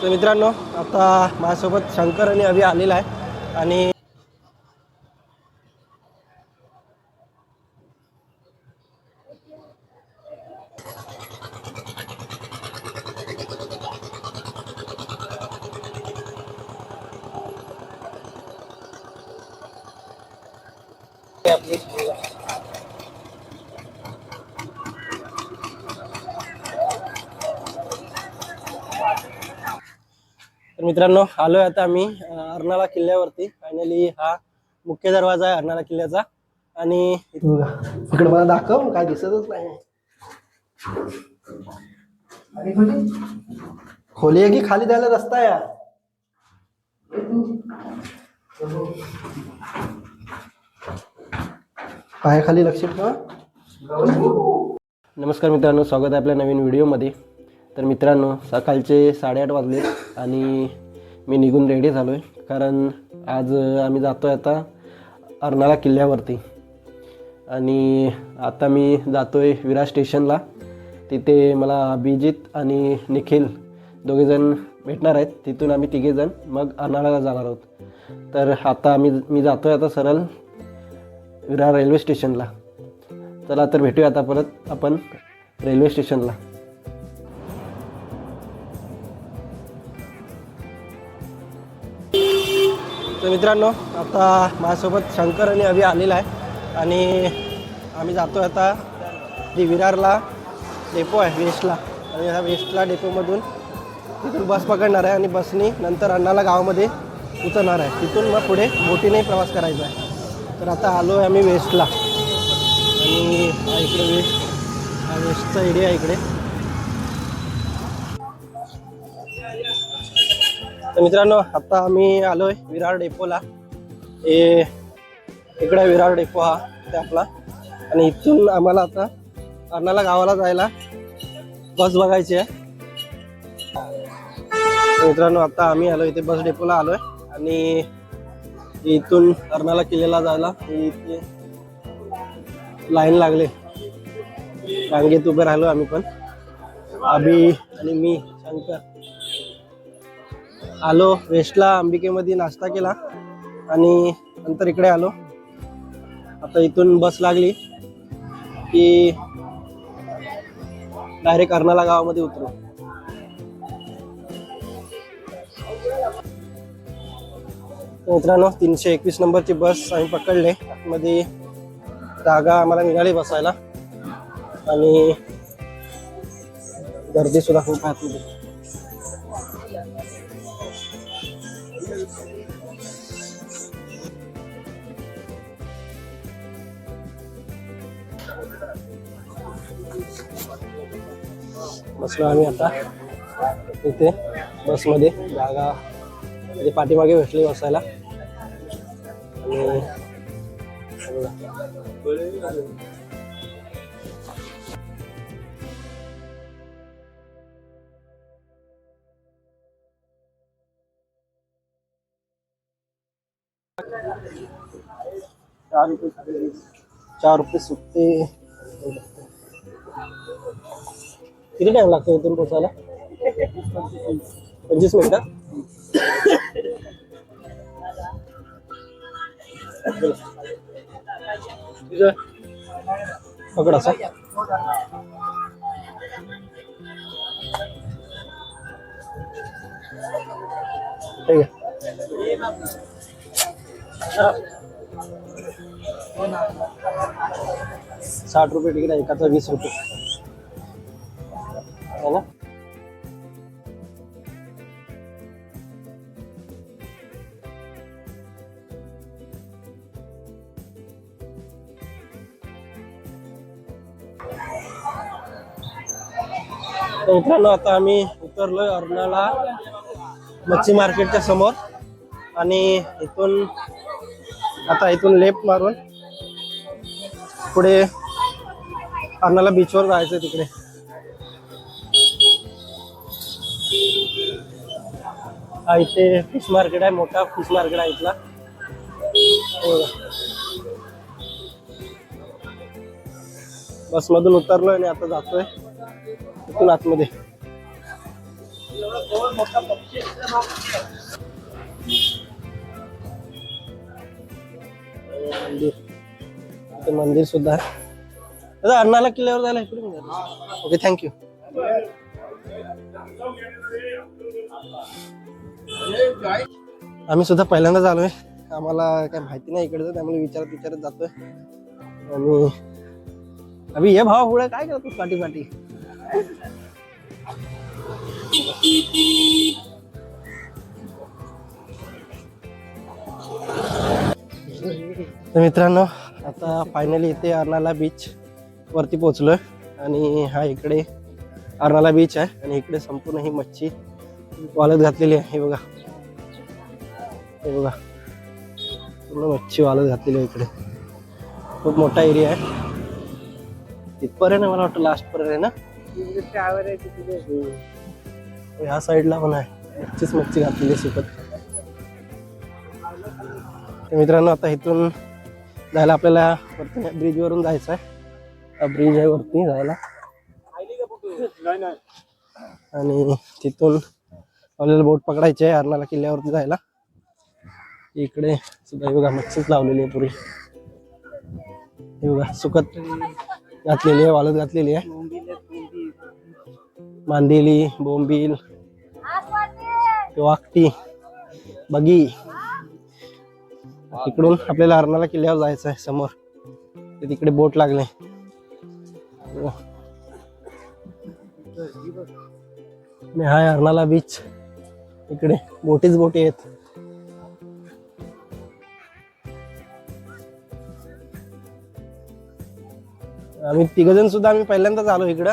तर मित्रांनो, आता माझ्यासोबत शंकर आणि अभि आलेला आहे आणि तर मित्रांनो आलोय आता आम्ही अर्नाळा किल्ल्यावरती. फायनली हा मुख्य दरवाजा आहे अर्नाळा किल्ल्याचा. आणि इकडे मला दाखव, काय दिसतच नाही. खोली आहे की खाली जायला रस्ता आहे यार. पायाखाली लक्ष ठेवा. नमस्कार मित्रांनो, स्वागत आहे आपल्या नवीन व्हिडिओमध्ये. तर मित्रांनो, सकाळचे 8:30 वाजले आणि मी निघून रेडी झालो आहे, कारण आज आम्ही जातो आहे आता अर्नाळा किल्ल्यावरती. आणि आता मी जातो आहे विरार स्टेशनला. तिथे मला अभिजित आणि निखिल दोघेजण भेटणार आहेत. तिथून आम्ही तिघेजण मग अर्नाळ्याला जाणार आहोत. तर आता मी जातो आहे आता सरळ विरार रेल्वे स्टेशनला. चला तर भेटूया आता परत आपण रेल्वे स्टेशनला. तर मित्रांनो, आता माझ्यासोबत शंकर आणि अभि आलेला आहे आणि आम्ही जातो आहे आता जी विरारला डेपो आहे वेस्टला. आणि ह्या वेस्टला डेपोमधून तिथून बस पकडणार आहे आणि बसनी नंतर अर्नाळा गावामध्ये उतरणार आहे. तिथून मग पुढे बोटीने प्रवास करायचा आहे. तर आता आलो आहे आम्ही वेस्टला. आणि हा इकडे वेस्टचा एरिया आहे इकडे. तर मित्रांनो, आता आम्ही आलो आहे विरार डेपोला. इकडे विरार डेपो हा ते आपला. आणि इथून आम्हाला आता अर्नाळा गावाला जायला बस बघायची आहे. मित्रांनो, आता आम्ही आलो इथे बस डेपोला आलो आहे आणि इथून अर्नाळा किल्ल्याला जायला इथे लाईन लागले. रांगेत उभे राहिलो आम्ही पण, अभि आणि मी शंकर. आलो वेस्टला, अंबिकेमध्ये नाश्ता केला आणि नंतर इकडे आलो. आता इथून बस लागली की डायरेक्ट अर्नाळा गावामध्ये उतरू. मित्रांनो, 321 नंबरची बस आम्ही पकडले. मध्ये जागा आम्हाला निघाली बसायला आणि गर्दी सुद्धा खूप आहे. बसलो आम्ही आता इथे बसमध्ये. जागा म्हणजे पाठीमागे भेटली बसायला. आणि ₹4 सुट्टे. किती टाइम लागतो इथून पोचायला? 25 मिनिटं. पकड असा. ठीक आहे. ₹60 तिकीट आहे, एकाचा ₹20 है ना. तर मित्रांनो, आता आम्ही उतरलोय अर्नाळा मच्छी मार्केटच्या समोर. आणि इथून लेफ्ट मारून पुढे अर्नाळा बीचवर जायचं तिकडे. हा इथे फिश मार्केट आहे, मोठा फिश मार्केट आहे इथला. बसमधून उतरलोय आणि आता जातोय इथून आतमध्ये. मंदिर, इथे मंदिर सुद्धा आहे. दादा अर्नाळा किल्ल्यावर जायला इकडे ओके, थँक्यू. आम्ही सुद्धा पहिल्यांदाच आलोय, आम्हाला काय माहिती नाही इकडचं, त्यामुळे विचारत जातोय. आणि अभि ये भाव पुढे काय करतो पाठी पाठी. तर मित्रांनो, आता फायनली इथे अर्नाळा बीच वरती पोहोचलोय. आणि हा इकडे अर्नाळा बीच आहे आणि इकडे संपूर्ण ही मच्छी वाळत घातलेली आहे. हे बघा, हे बघा, पूर्ण मच्छी वाळत घातलेली आहे. इकडे खूप मोठा एरिया आहे. तिथपर्यंत मला वाटतं लास्ट पर्यंत आहे ना. ह्या साईडला पण आहे, मच्छीच मच्छी घातलेली सुकत. मित्रांनो, आता इथून जायला आपल्याला वरती ब्रिजवरून जायचं आहे. ब्रिज आहे वरती जायला, आणि तिथून आपल्याला बोट पकडायची आहे अर्नाळा किल्ल्यावरती जायला. इकडे सुद्धा बघा मच्छीच लावलेली आहे पुरी. हे बघा सुकत घातलेली आहे, वाळत घातलेली आहे. मांदेली, बोंबील, वाकटी, बगी. इकडून आपल्याला अर्नाळा किल्ल्यावर जायचं आहे. समोर तिकडे बोट लागले. हाय अर्नाळा बीच, इकडे बोटीच बोटी आहेत. आम्ही तिघजण सुद्धा आम्ही पहिल्यांदाच आलो इकडं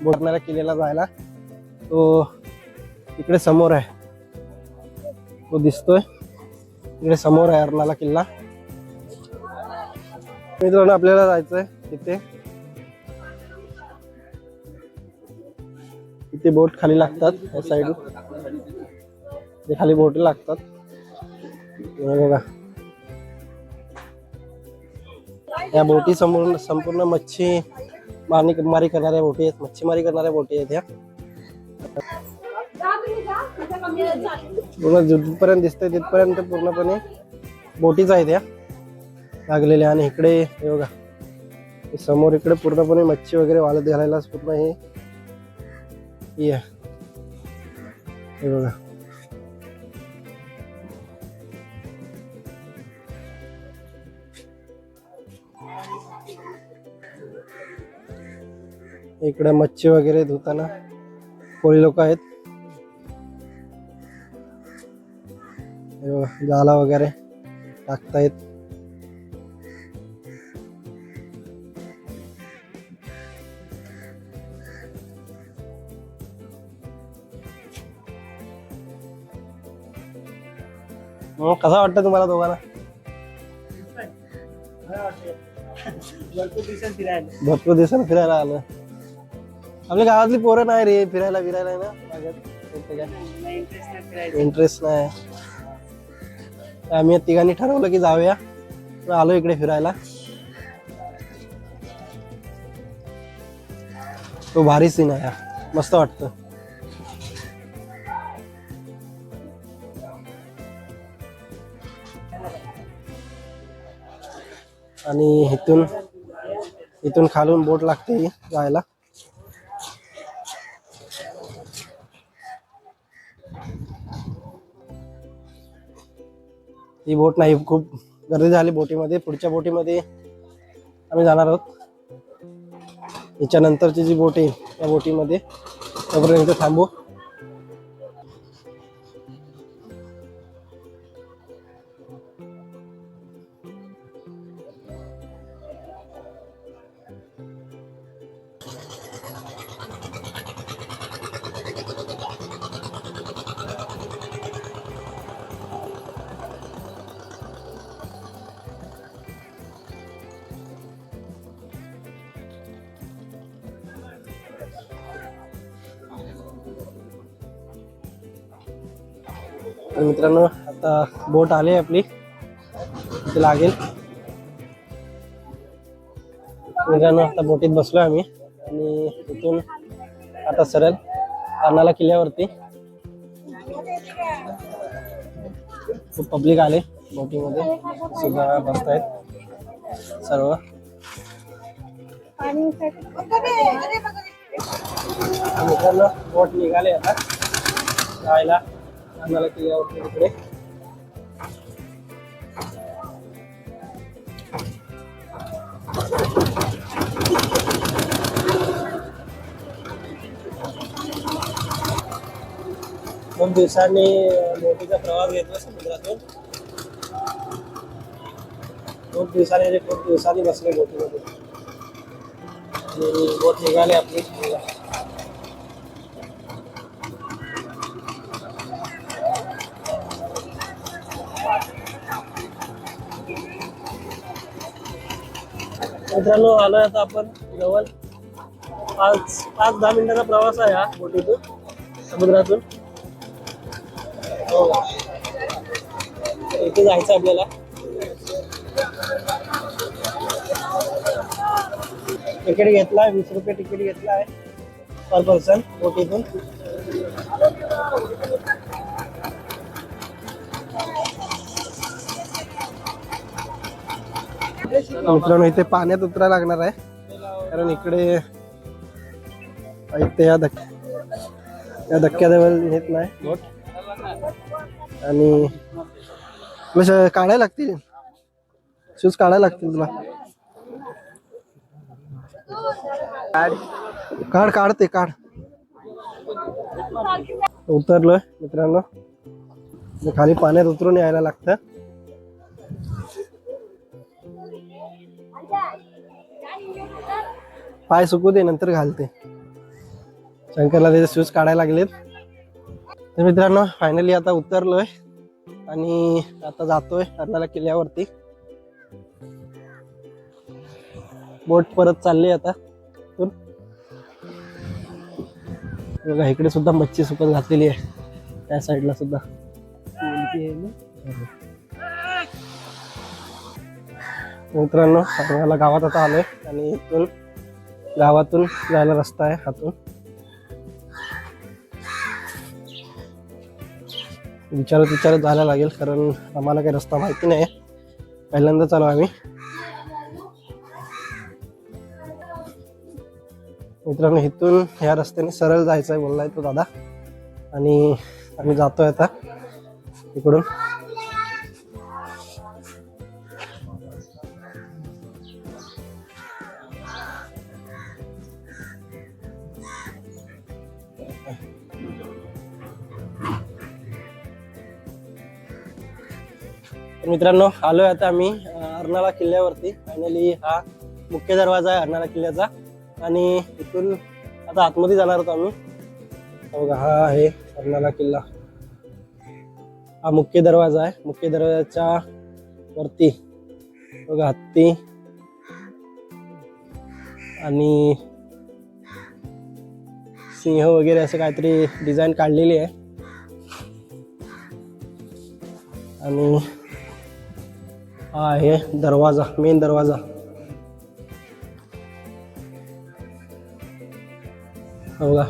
अर्नाळा किल्ल्याला जायला. तो इकडे समोर आहे, तो दिसतोय इकडे समोर आहे अर्नाळा किल्ला. मित्रांनो, आपल्याला जायचंय तिथे. इथे बोट खाली लागतात, या साईड खाली बोट लागतात. बघा, या बोटी संपूर्ण मच्छी मारी करणाऱ्या बोटी आहेत, मच्छीमारी करणाऱ्या बोटी आहेत. ह्या पूर्ण जिथपर्यंत दिसतंय तिथपर्यंत पूर्णपणे बोटीच आहेत या लागलेल्या. आणि इकडे हे बघा, समोर इकडे पूर्णपणे मच्छी वगैरे वाळत घालायला पूर्ण हे बघा. इकडे मच्छी वगैरे धुताना कोळी लोक आहेत. जाला वगैरे टाकतायत. कसा वाटतं तुम्हाला दोघांना? भरपूर दिवसांनी फिरायला आलं. आपल्या गावातली पोरं नाही रे फिरायला ना, इंटरेस्ट नाही. आम्ही तिघांनी ठरवलं की जाऊया, आलो इकडे फिरायला. तो भारी सीन आहे, मस्त वाटतं. आणि इथून खालून बोट लागते जायला. ही बोट नाही, खूप गर्दी झाली बोटीमध्ये. पुढच्या बोटीमध्ये आम्ही जाणार आहोत. याच्या नंतरची जी बोट आहे त्या बोटीमध्ये, तोपर्यंत थांबू. तर मित्रांनो, आता बोट आली आपली, इथे लागेल. मित्रांनो, आता बोटीत बसलो आम्ही आणि इथून आता सरळ अर्नाळा किल्ल्यावरती खूप पब्लिक आले बोटिंग मध्ये सुद्धा बसतायत सर्व. मित्रांनो बोट निघाले आता जायला अर्नाळा किल्ल्यावरती तिकडे. दोन दिवसांनी बोटीचा प्रवास घेतला समुद्रातून. 2 दिवसांनी बसले बोटीमध्ये. बोट निघाले आपली. मित्रांनो आलोय आता आपण जवळ 5-10 मिनिटाचा प्रवास आहे हा बोटीतून समुद्रातून. इथे जायचं आपल्याला. तिकीट घेतला 20 रुपये तिकीट घेतला आहे पर पर्सन बोटीतून. मित्रांनो इथे पाण्यात उतरायला लागणार आहे कारण इकडे इथे या धक्क्याजवळ नेत नाही बोट आणि तुला काढायला लागतील शूज काढायला लागतील तुला. काढते उतरलोय मित्रांनो. खाली पाण्यात उतरून यायला लागतं. पाय सुकू दे नंतर घालते. शंकरला त्याचे शूज काढायला लागलेत. तर मित्रांनो फायनली आता उतरलोय आणि आता जातोय अर्नाळा किल्ल्यावरती. बोट परत चालली आता. बघा इकडे सुद्धा मच्छी सुकत घातलेली आहे त्या साईडला सुद्धा. मित्रांनो अर्नाळा गावात आता आलोय आणि इथून गावातून जायला रस्ता आहे हातून. विचारत जायला लागेल कारण आम्हाला काही रस्ता माहिती नाही. पहिल्यांदा चालू आम्ही. मित्रांनो इथून ह्या रस्त्याने सरळ जायचं आहे बोललाय तो दादा आणि आम्ही जातोय आता इकडून. मित्रांनो आलोय आता आम्ही अर्नाळा किल्ल्यावरती. फायनली हा मुख्य दरवाजा आहे अर्नाळा किल्ल्याचा आणि इथून आता आतमध्ये जाणार होतो आम्ही. बघा हा आहे अर्नाळा किल्ला. हा मुख्य दरवाजा आहे. मुख्य दरवाजाच्या वरती बघा हत्ती आणि सिंह वगैरे असं काहीतरी डिझाईन काढलेली आहे. आणि हा आहे दरवाजा, मेन दरवाजा. बघा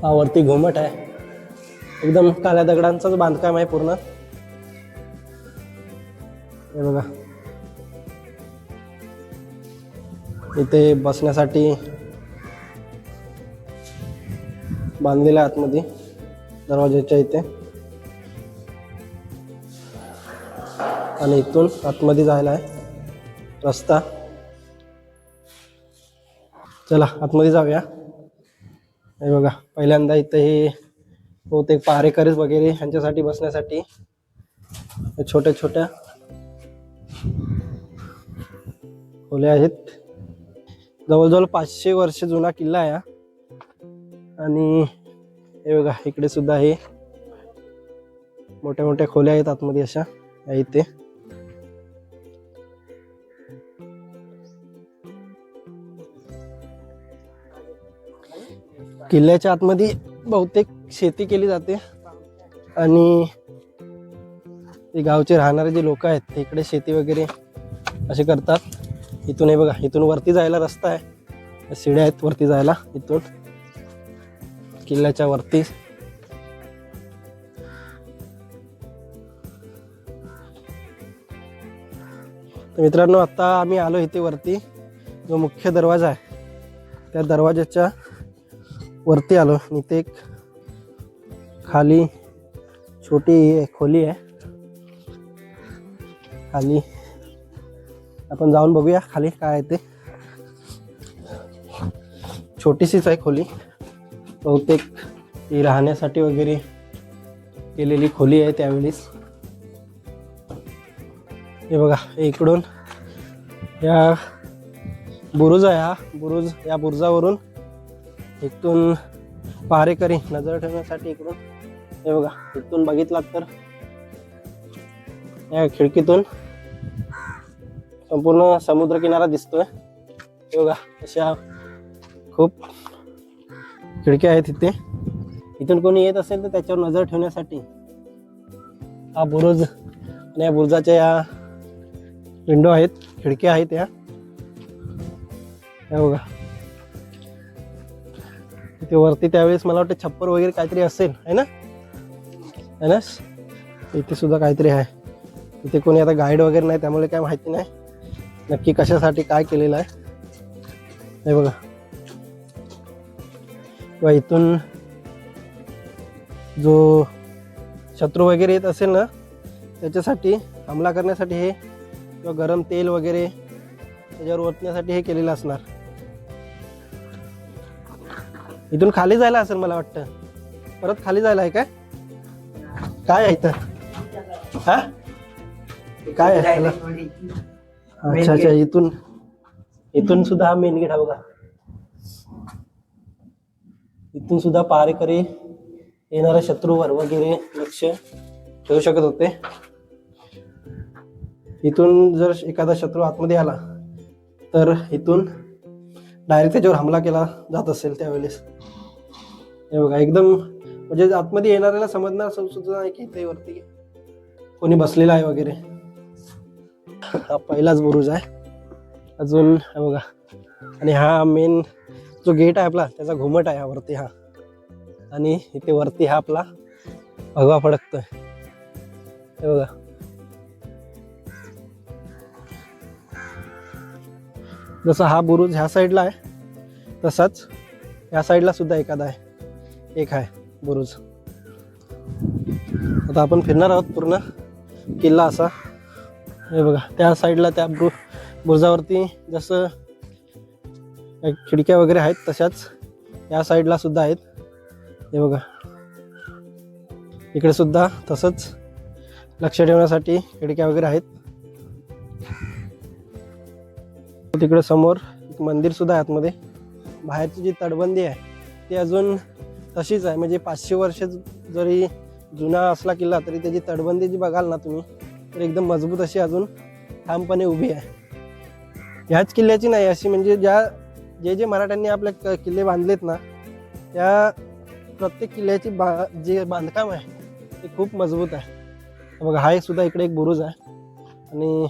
हा वरती घुमट आहे. एकदम काळ्या दगडांचंच बांधकाम आहे पूर्ण. हे बघा इथे बसण्यासाठी बांधलेला आतमध्ये दरवाजाच्या इथे. आणि इथून आतमध्ये जायला आहे रस्ता. चला आतमध्ये जाऊया. हे बघा पहिल्यांदा इथे हे बहुतेक पहारेकरी वगैरे यांच्यासाठी बसण्यासाठी छोट्या छोट्या खोल्या आहेत. जवळजवळ 500 वर्ष जुना किल्ला आहे. आणि हे बघा इकडे सुद्धा हे मोठ्या मोठ्या खोल्या आहेत आतमध्ये अशा इथे. किल्ल्याच्या आतमध्ये बहुतेक शेती केली जाते आणि ते गावचे राहणारे जे लोक आहेत ते इकडे शेती वगैरे असे करतात। इथून हे बघा, इथून वरती जायला रस्ता आहे, शिड्या आहेत वरती जायला इथून किल्ल्याच्या वरती। तर मित्रांनो, आता आम्ही आलो इथे वरती, जो मुख्य दरवाजा आहे त्या दरवाजाच्या वरती आलो। इथे एक खाली छोटी खोली आहे, खाली आपण जाऊन बघूया खाली काय आहे ते। छोटीशीच आहे खोली, बहुतेक ही राहण्यासाठी वगैरे केलेली खोली आहे त्यावेळेस। हे बघा, इकडून या बुरुज आहे, हा बुरुज, या बुरुजावरून इथून पहारेकरी नजर ठेवण्यासाठी इकडून, हे बघा इथून बघितलात तर या खिडकीतून संपूर्ण समुद्र किनारा दिसतोय। हे बघा, अशा खूप खिडक्या आहेत इथे। इथून कोणी येत असेल तर त्याच्यावर नजर ठेवण्यासाठी हा बुरुज, आणि या बुरुजाच्या या विंडो आहेत, खिडक्या आहेत या, हे बघा। इथे वरती त्यावेळेस मला वाटतं छप्पर वगैरे काहीतरी असेल, आहे ना, है ना। इथे सुद्धा काहीतरी आहे। इथे कोणी आता गाईड वगैरे नाही, त्यामुळे काय माहिती नाही नक्की कशासाठी काय केलेलं आहे। हे बघा, किंवा इथून जो शत्रू वगैरे येत असेल ना, त्याच्यासाठी हमला करण्यासाठी हे, किंवा गरम तेल वगैरे त्याच्यावर ओतण्यासाठी हे केलेलं असणार। इथून खाली जायला असेल मला वाटतं, परत खाली जायला आहे काय, काय आहे इथं, हा काय आहे? अच्छा अच्छा, इथून सुद्धा हा मेन गेट हा बघा। इथून सुद्धा पहारेकरी येणाऱ्या शत्रूवर वगैरे लक्ष ठेवू शकत होते। इथून जर एखादा शत्रू आतमध्ये आला तर इथून डायरेक्ट त्याच्यावर हमला केला जात असेल त्यावेळेस। हे बघा, एकदम म्हणजे आतमध्ये येणाऱ्याला समजणार सुद्धा नाही की इथे वरती कोणी बसलेला आहे वगैरे। हा पहिलाच बुरुज आहे अजून, हे बघा। आणि हा मेन जो गेट आहे आपला, त्याचा घुमट आहे हा वरती, हा, आणि इथे वरती हा आपला भगवा फडकतोय, हे बघा। जसं हा बुरुज ह्या साईडला आहे तसाच ह्या साईडला सुद्धा एखादा आहे, एक आहे बुरुज। आता आपण फिरणार आहोत पूर्ण किल्ला असा। हे बघा, त्या साईडला त्या बुरुजावरती जसं खिडक्या वगैरे आहेत तशाच या साईडला सुद्धा आहेत। हे बघा, इकडे सुद्धा तसंच लक्ष ठेवण्यासाठी खिडक्या वगैरे आहेत। तिकडे समोर एक मंदिर सुद्धा आहे आतमध्ये। बाहेरची जी तटबंदी आहे ती अजून तशीच आहे, म्हणजे 500 वर्ष जरी जुना असला किल्ला तरी त्याची तटबंदी जी बघाल ना तुम्ही, तर एकदम मजबूत अशी अजून ठामपणे उभी आहे। ह्याच किल्ल्याची नाही अशी, म्हणजे जे मराठ्यांनी आपले किल्ले बांधलेत ना, त्या प्रत्येक किल्ल्याची जे बांधकाम आहे ते खूप मजबूत आहे। बघा, हा एक सुद्धा इकडे एक बुरुज आहे, आणि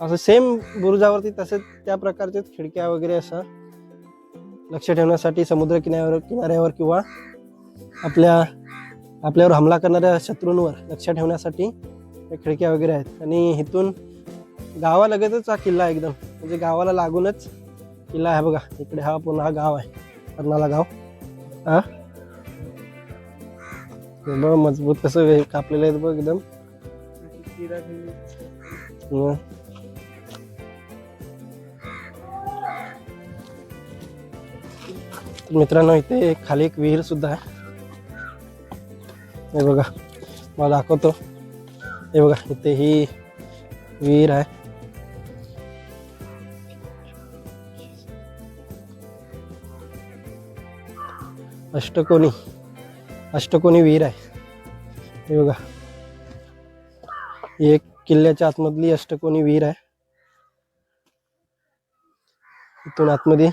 असं सेम बुरुजावरती तसेच त्या प्रकारचेच खिडक्या वगैरे, असं लक्ष ठेवण्यासाठी समुद्र किनाऱ्यावर किंवा आपल्यावर हमला करणाऱ्या शत्रूंवर लक्ष ठेवण्यासाठी खिडक्या वगैरे आहेत। आणि इथून गावालगतच हा किल्ला एकदम, म्हणजे गावाला लागूनच किल्ला आहे बघा। इकडे हा पुन्हा गाव आहे, अर्नाळा गाव। हा बघ, मजबूत कसं कापलेलं आहे बघ एकदम। मित्रांनो, इथे खाली एक विहीर सुद्धा आहे, हे बघा, मला दाखवतो। हे बघा, इथे ही विहीर आहे। अष्टकोनी विहीर आहे, हे बघा। ही एक किल्ल्याच्या आतमधली अष्टकोनी विहीर आहे। इथून आतमध्ये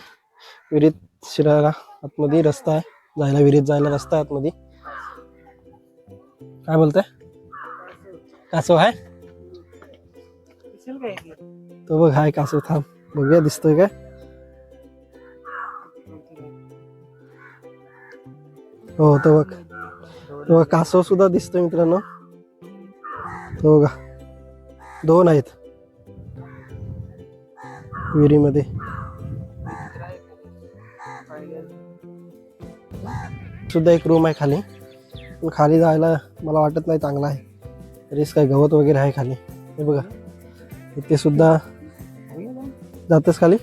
विहिरीत शिरायला आतमध्ये रस्ता आहे, जायला विहिरीत जायला रस्ता आहे आतमध्ये। काय बोलताय, कासव आहे? तो बघ हाय कासव, थांब बघूया दिसतोय काय. हो तो बघ, तो बघ कासव सुद्धा दिसतोय मित्रांनो. तो बघा 2 आहेत विहिरीमध्ये. सुद्धा एक रूम आहे खाली, पण खाली जायला मला वाटत नाही चांगला आहे. रिस्क आहे, गवत वगैरे आहे खाली. हे बघा इथे सुद्धा जातच खाली.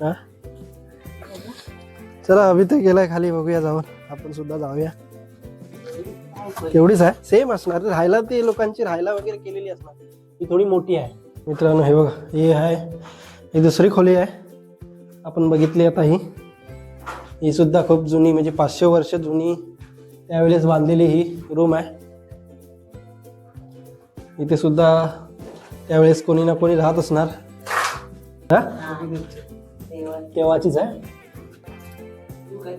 हा चला अभि तर गेलाय खाली, बघूया जाऊन आपण सुद्धा जाऊया. तेवढीच आहे, सेम असणार राहायला, ते लोकांची राहायला वगैरे केलेली असणार. ही थोडी मोठी आहे मित्रांनो. हे बघा ही आहे, ही दुसरी खोली आहे आपण बघितली आता. ही सुद्धा खूप जुनी, म्हणजे 500 वर्ष जुनी त्यावेळेस बांधलेली ही रूम आहे. इथे सुद्धा त्यावेळेस कोणी ना कोणी राहत असणार. तेव्हाचीच आहे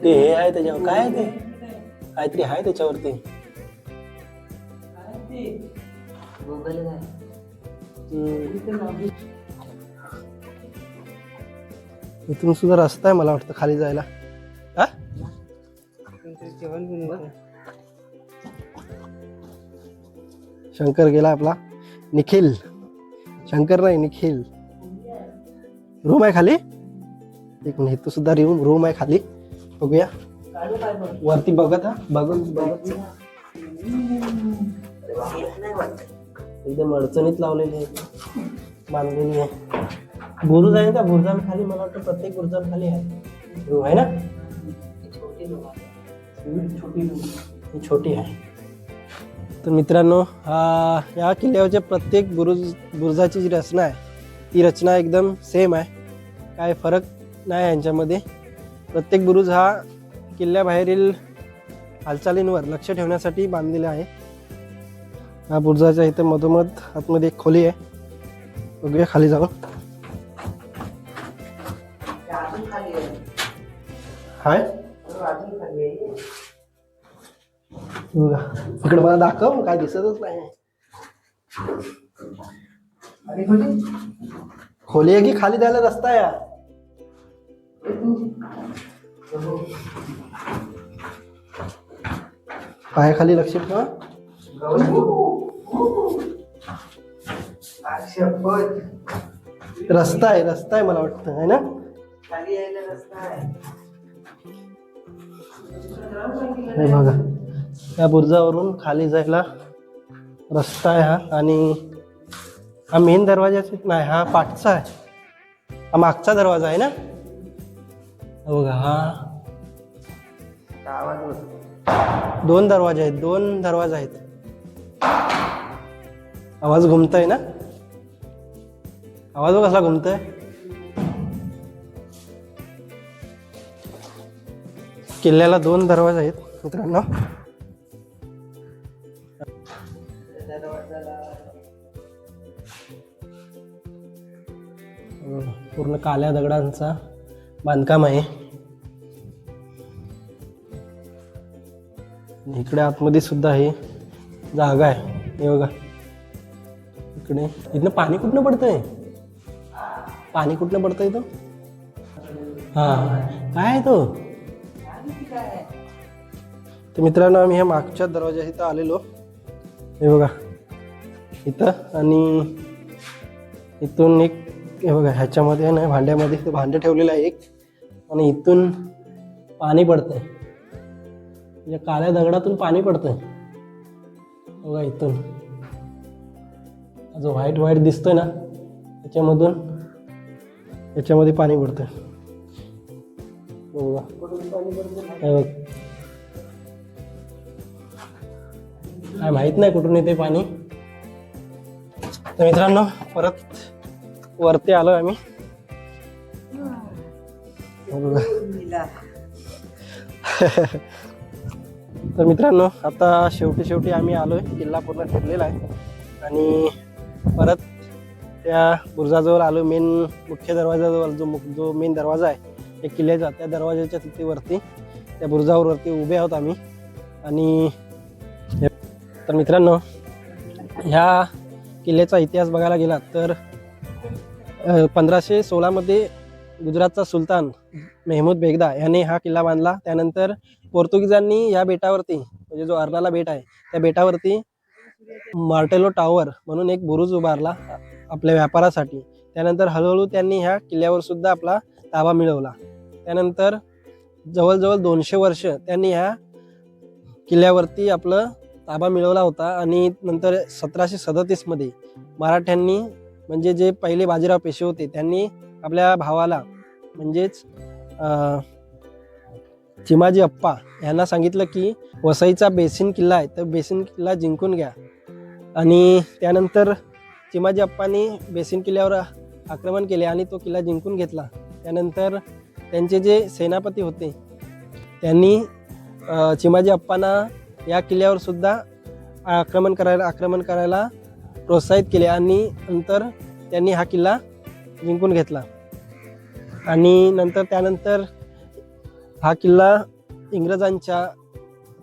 ते. हे आहे त्याच्यावर काय आहे, ते काहीतरी आहे त्याच्यावरती. इथून सुद्धा रस्ता आहे मला वाटतं खाली जायला. हा शंकर गेला आपला, निखिल. शंकर नाही निखिल. रूम आहे खाली, एक मिनिट. तो सुद्धा रूम आहे खाली, बघूया वरती. बघत हा बघत एकदम अडचणीत लावलेली आहे, बांधलेली आहे. बुरुज आहे का, बुरुजांखाली मला वाटतं प्रत्येक बुरुजांखाली आहे रूम आहे ना. ही छोटी आहे. तर मित्रांनो या किल्ल्यावरच्या प्रत्येक बुरुजाची जी रचना आहे ती रचना एकदम सेम आहे, काय फरक नाही यांच्यामध्ये. प्रत्येक बुरुज हा किल्ल्याबाहेरील हालचालींवर लक्ष ठेवण्यासाठी बांधलेला आहे. हा बुरुजाच्या इथं मधोमध आतमध्ये एक खोली आहे, बघूया खाली जाऊन. हाय बघा इकडे, मला दाखव, काय दिसतच नाही. खोली आहे की खाली जायला रस्ता आहे. पायाखाली लक्ष ठेवा. रस्ता आहे मला वाटतं, आहे ना. हे बघा या बुरुजावरून खाली जायला रस्ता आहे हा. आणि हा मेन दरवाजाच नाही, हा पाठचा आहे, हा मागचा दरवाजा आहे ना. बघा हा 2 दरवाजे आहेत, 2 दरवाजे आहेत. आवाज घुमतोय ना, आवाज कसला घुमतोय. किल्ल्याला 2 दरवाजे आहेत मित्रांनो. पूर्ण काळ्या दगडांचा बांधकाम आहे. इकडे आतमध्ये सुद्धा ही जागा आहे. हे बघा इकडे, इथनं पाणी कुठनं पडतंय, पाणी कुठनं पडतंय इथं. हा काय आहे तो. तर मित्रांनो आम्ही ह्या मागच्या दरवाजा इथं आलेलो. हे बघा इथं, आणि इथून एक, हे बघा ह्याच्यामध्ये नाही भांड्यामध्ये ते भांडं ठेवलेलं आहे एक, आणि इथून पाणी पडतंय, म्हणजे काळ्या दगडातून पाणी पडतंय. बघा इथून जो व्हाईट दिसतोय ना त्याच्यामधून, याच्यामध्ये पाणी पडतंय. बघा काय माहित नाही कुठून येते पाणी. तर मित्रांनो परत वरती आलो आम्ही. तर मित्रांनो आता शेवटी आम्ही आलोय, किल्ला पूर्ण फिरलेला आहे आणि परत त्या बुरुजाजवळ आलो. मुख्य दरवाजाजवळ जो मेन दरवाजा आहे त्या किल्ल्याचा, त्या दरवाजाच्या तिथे वरती त्या बुरुजावरती उभे आहोत आम्ही. आणि तर मित्रांनो ह्या किल्ल्याचा इतिहास बघायला गेला तर 1516मध्ये गुजरातचा सुलतान मेहमूद बेगदा याने हा किल्ला बांधला. त्यानंतर पोर्तुगीजांनी या बेटावरती म्हणजे जो अर्नाला बेट आहे त्या बेटावरती मार्टेलो टॉवर म्हणून एक बुरुज उभारला आपल्या व्यापारासाठी. त्यानंतर हळूहळू त्यांनी ह्या किल्ल्यावर सुद्धा आपला ताबा मिळवला. त्यानंतर जवळजवळ 200 वर्ष त्यांनी ह्या किल्ल्यावरती आपलं ताबा मिळवला होता. आणि नंतर 1737मध्ये मराठ्यांनी म्हणजे जे पहिले बाजीराव पेशवे होते त्यांनी आपल्या भावाला म्हणजेच चिमाजी अप्पा यांना सांगितलं की वसईचा बेसिन किल्ला आहे तर बेसिन किल्ला जिंकून घ्या. आणि त्यानंतर चिमाजी अप्पांनी बेसिन किल्ल्यावर आक्रमण केले आणि तो किल्ला जिंकून घेतला. त्यानंतर त्यांचे जे सेनापती होते त्यांनी चिमाजी अप्पांना या किल्ल्यावर सुद्धा आक्रमण करायला प्रोत्साहित केले आणि नंतर त्यांनी हा किल्ला जिंकून घेतला. आणि त्यानंतर हा किल्ला इंग्रजांच्या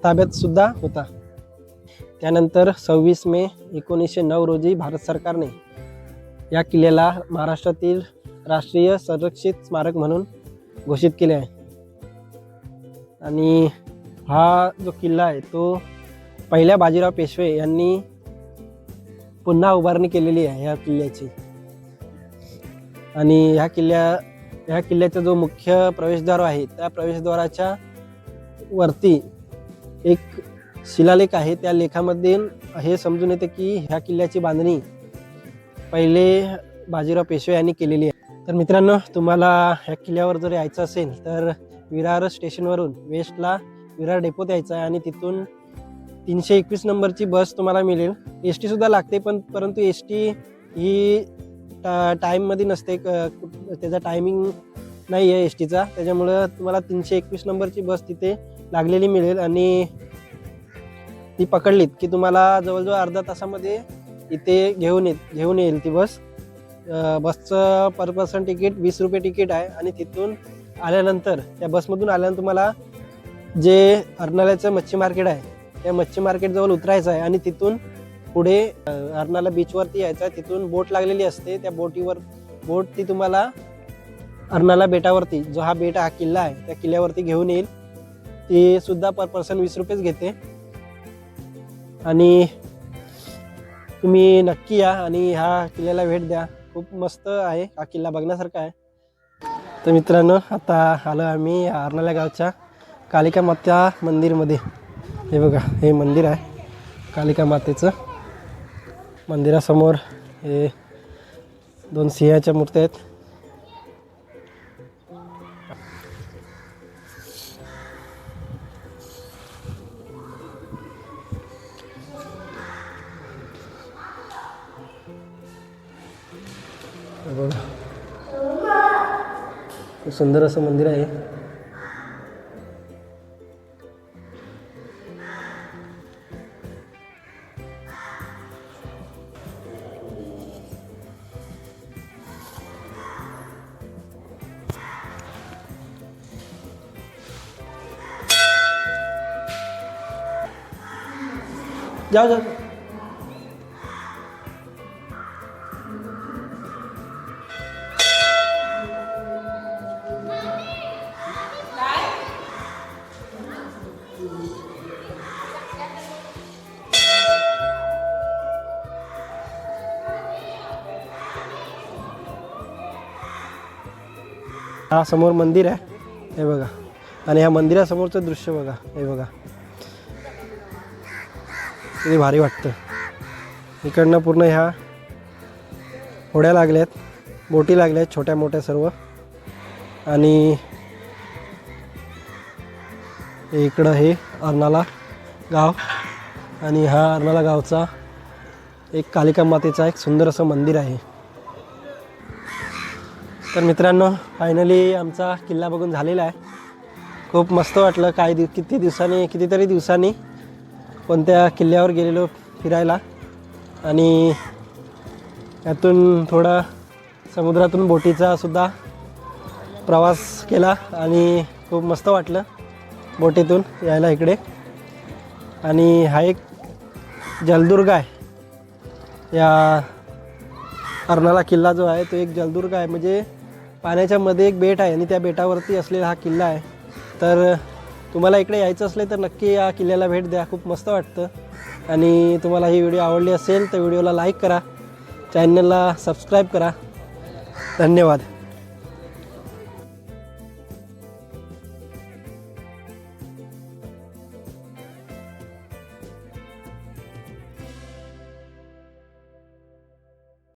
ताब्यात सुद्धा होता. त्यानंतर 26 मे 1909 रोजी भारत सरकारने या किल्ल्याला महाराष्ट्रातील राष्ट्रीय संरक्षित स्मारक म्हणून घोषित केले आहे. आणि हा जो किल्ला आहे तो पहिल्या बाजीराव पेशवे यांनी पुन्हा उभारणी केलेली आहे ह्या किल्ल्याची. आणि ह्या किल्ल्याचा जो मुख्य प्रवेशद्वार आहे त्या प्रवेशद्वाराच्या वरती एक शिलालेख आहे. त्या लेखामध्ये हे समजून येते की ह्या किल्ल्याची बांधणी पहिले बाजीराव पेशवे यांनी केलेली आहे. तर मित्रांनो, तुम्हाला ह्या किल्ल्यावर जर यायचं असेल तर विरार स्टेशनवरून वेस्टला विरार डेपोत यायचं आहे आणि तिथून 321 नंबरची बस तुम्हाला मिळेल. एस टीसुद्धा लागते परंतु एस टी ही टाईममध्ये नसते, त्याचा टायमिंग नाही आहे एस टीचा. त्याच्यामुळं तुम्हाला 321 नंबरची बस तिथे लागलेली मिळेल आणि ती पकडलीत की तुम्हाला जवळजवळ अर्धा तासामध्ये इथे घेऊन येईल ती बस. बसचं पर पर्सन तिकीट 20 रुपये तिकीट आहे. आणि तिथून आल्यानंतर त्या बसमधून आल्यानंतर तुम्हाला जे अर्नाळ्याचं मच्छी मार्केट आहे त्या मच्छी मार्केटजवळ उतरायचं आहे आणि तिथून पुढे अर्नाळा बीचवरती यायचं आहे. तिथून बोट लागलेली असते, त्या बोट ती तुम्हाला अर्नाळा बेटावरती जो हा किल्ला आहे त्या किल्ल्यावरती घेऊन येईल. ती सुद्धा पर पर्सन 20 रुपयेच घेते. आणि तुम्ही नक्की या आणि ह्या किल्ल्याला भेट द्या. खूप मस्त आहे हा किल्ला, बघण्यासारखा आहे. तर मित्रांनो, आता आलो आम्ही अर्नाळा गावच्या कालिका माता मंदिरमध्ये. हे बघा, हे मंदिर आहे कालिका मातेचं. मंदिरासमोर हे 2 सिंहाच्या मूर्त्या आहेत. बघा, खूप सुंदर असं मंदिर आहे. जाओ. हा समोर मंदिर आहे, हे बघा. आणि ह्या मंदिरासमोरचं दृश्य बघा, हे बघा किती भारी वाटतं. इकडनं पूर्ण ह्या होड्या लागल्यात, बोटी लागल्यात छोट्या मोठ्या सर्व. आणि इकडं हे अर्नाळा गाव आणि हा अर्नाळा गावचा एक कालिका मातेचा एक सुंदर असं मंदिर आहे. तर मित्रांनो, फायनली आमचा किल्ला बघून झालेला आहे. खूप मस्त वाटलं. कितीतरी दिवसांनी कोणत्या किल्ल्यावर गेलेलो फिरायला आणि यातून थोडा समुद्रातून बोटीचा सुद्धा प्रवास केला आणि खूप मस्त वाटलं बोटीतून यायला इकडे. आणि हा एक जलदुर्ग आहे, या अर्नाळा किल्ला जो आहे तो एक जलदुर्ग आहे, म्हणजे पाण्याच्या मध्ये एक बेट आहे आणि त्या बेटावरती असलेला हा किल्ला आहे. तर तुम्हाला इकडे यायचं असले तर नक्की या किल्ल्याला भेट द्या, खूप मस्त वाटतं. आणि तुम्हाला ही व्हिडिओ आवडली असेल तर व्हिडिओला लाईक करा, चॅनलला सबस्क्राईब करा. धन्यवाद.